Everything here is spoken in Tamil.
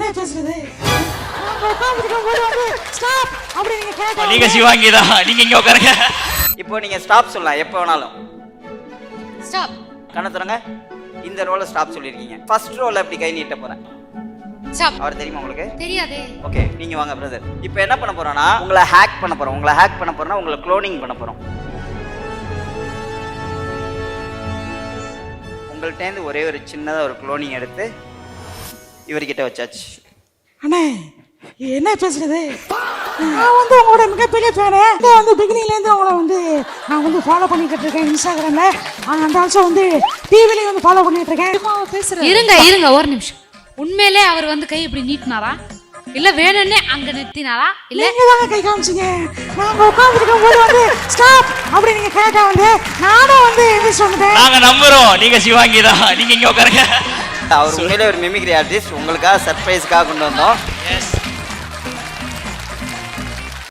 என்ன பேசுறது? நீங்க சிவாங்கி தான், நீங்க இங்க உட்காருங்க. இப்போ நீங்க ஸ்டாப் சொல்லலாம் எப்போ வேணாலும். ஸ்டாப். கண்ணை திறங்க. இந்த ரோல ஸ்டாப் சொல்லிருக்கீங்க. ஃபர்ஸ்ட் ரோல அப்படி கை நீட்ட போறேன். ஸ்டாப். அவர் தெரியுமா உங்களுக்கு? தெரியாதே. ஓகே, நீங்க வாங்க பிரதர். இப்போ என்ன பண்ண போறோம்னா உங்களை ஹேக் பண்ண போறோம். உங்களை ஹேக் பண்ண போறோம்னா உங்களை க்ளோனிங் பண்ண போறோம். உங்கள்கிட்ட இருந்து ஒரே ஒரு சின்னதா ஒரு க்ளோனிங் எடுத்து இவர்கிட்ட வச்சாச்சு. அண்ணே என்ன பேசுறது? நான் வந்து உங்களோட மிகப்பெரிய ஃபேனு. வந்து பிகினிங்லேருந்து உங்களை வந்து நான் வந்து ஃபாலோ பண்ணிக்கிட்டு இருக்கேன் இன்ஸ்டாகிராம்ல. அந்த ஆல்சோ வந்து டிவிலையும் வந்து ஃபாலோ பண்ணிட்டு இருக்கேன். இருங்க ஒரு நிமிஷம். உண்மையிலே அவர் வந்து கை இப்படி நீட்டினாரா இல்ல வேணும்னே அங்க நிறுத்தினாரா? இல்ல நீங்க தாங்க கை காமிச்சீங்க. நாங்க உட்கார்ந்துருக்கும் போது வந்து ஸ்டாப் அப்படி நீங்க கேட்டா வந்து நானும் வந்து எந்திரிச்சு வந்துட்டேன். நாங்க நம்புறோம் நீங்க சிவாங்கி தான், நீங்க இங்க உட்காருங்க. அவர் உண்மையிலே ஒரு மிமிக்ரி ஆர்டிஸ்ட். உங்களுக்காக சர்ப்ரைஸ்க்காக கொண்டு வந்தோம்.